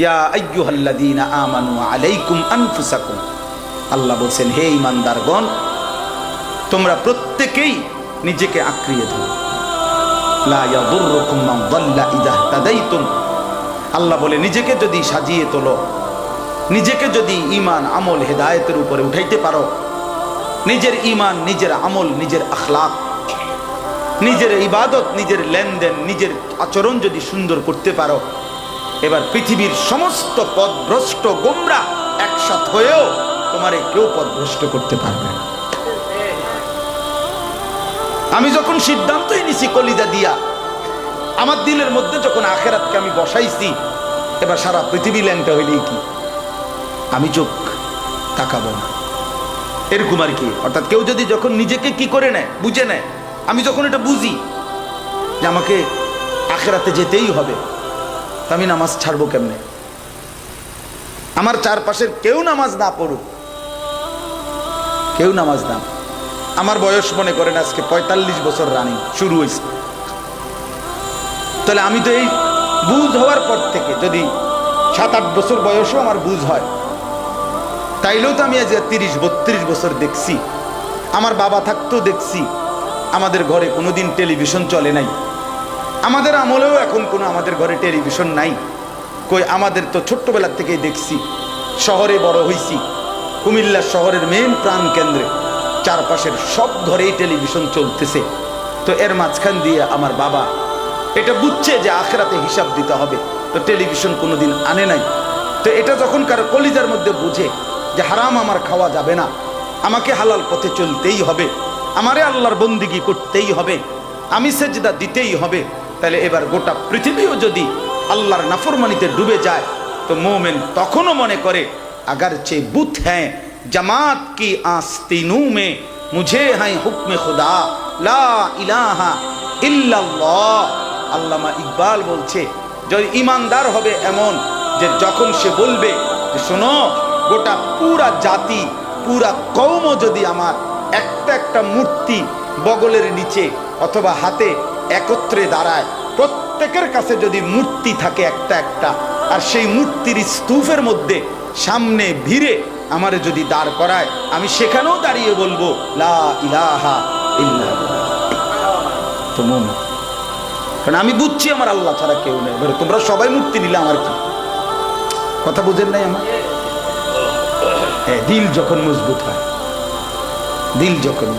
ইয়া আইয়ুহাল্লাযীনা আমানু আলাইকুম আনফুসাকুম, আল্লাহ বলছেন হে ঈমানদারগণ তোমরা প্রত্যেকেই নিজেকে আঁকড়িয়ে ধরো। লা ইয়াদুররুকুম মান দাল্লা ইযা ইহতাদাইতুম, আল্লাহ বলে নিজেকে যদি সাজিয়ে তোলো, নিজেকে যদি ঈমান আমল হেদায়েতের উপরে উঠাইতে পারো, নিজের ঈমান নিজের আমল নিজের আখলাক নিজের ইবাদত নিজের লেনদেন নিজের আচরণ যদি সুন্দর করতে পারো, এবার পৃথিবীর সমস্ত পথভ্রষ্ট গোমরা একসাথ হয়েও তোমারে কেউ পথভ্রষ্ট করতে পারবে না। আমি যখন সিদ্ধান্তই নিছি কলিজা দিয়া, আমার দিলের মধ্যে যখন আখেরাতকে আমি বসাইছি, এবার সারা পৃথিবী ল্যাংটা হইলেই কি আমি চোখ তাকাবো না, এরকম আর কি। অর্থাৎ কেউ যদি যখন নিজেকে কি করে নেয়, বুঝে নেয়, আমি যখন এটা বুঝি যে আমাকে আখেরাতে যেতেই হবে, তা আমি নামাজ ছাড়বো কেমনে? আমার চারপাশের কেউ নামাজ না পড়ুক, কেউ নামাজ না, আমার বয়স মনে করেন আজকে 45 বছর রানিং শুরু হয়েছে, তাহলে আমি তো এই বুঝ হওয়ার পর থেকে যদি 7-8 বছর বয়সও আমার বুঝ হয়, তাইলেও তো আমি আজ 30-32 বছর দেখছি। আমার বাবা থাকতেও দেখছি আমাদের ঘরে কোনোদিন টেলিভিশন চলে নাই, আমাদের আমলেও এখন কোনো আমাদের ঘরে টেলিভিশন নাই। কই আমাদের তো ছোট্টবেলার থেকেই দেখছি, শহরে বড় হইছি, কুমিল্লা শহরের মেন প্রাণ কেন্দ্রে চারপাশের সব ঘরেই টেলিভিশন চলতেছে। তো এর মাঝখান দিয়ে আমার বাবা এটা বুঝছে যে আখেরাতে হিসাব দিতে হবে, তো টেলিভিশন কোনোদিন আনে নাই। তো এটা যখন কারো কলিজার মধ্যে বুঝে যে হারাম আমার খাওয়া যাবে না, আমাকে হালাল পথে চলতেই হবে, আমারে আল্লাহর বন্দিগি করতেই হবে, আমি সেজদা দিতেই হবে, তাহলে এবার গোটা পৃথিবীও যদি আল্লাহর নাফরমানিতে ডুবে যায়, তো মোমেন তখনও মনে করে अगर चे बुत हैं जमात की आस्तीनों में मुझे हैं हुक्म खुदा ला इलाहा इल्लल्लाह। আল্লামা ইকবাল বলছে যে ইমানদার হবে এমন যে যখন সে বলবে যে শোনো, গোটা পুরা জাতি পুরা কওমও যদি আমার একটা একটা মূর্তি বগলের নিচে অথবা হাতে একত্রে দাঁড়ায়, প্রত্যেকের কাছে যদি মূর্তি থাকে একটা একটা, আর সেই মূর্তির স্তূপের মধ্যে সামনে ভিড়ে আমারে যদি দাঁড় করায়, আমি সেখানেও দাঁড়িয়ে বলবো লা ইলাহা ইল্লাল্লাহ। তো মুমিন, কারণ আমি বুঝছি আমার আল্লাহ ছাড়া কেউ নেই। এবারে তোমরা সবাই মূর্তি নিলে আমার কি কথা বুঝেন নাই? আমার দিল যখন মজবুত হয়, দিল যখন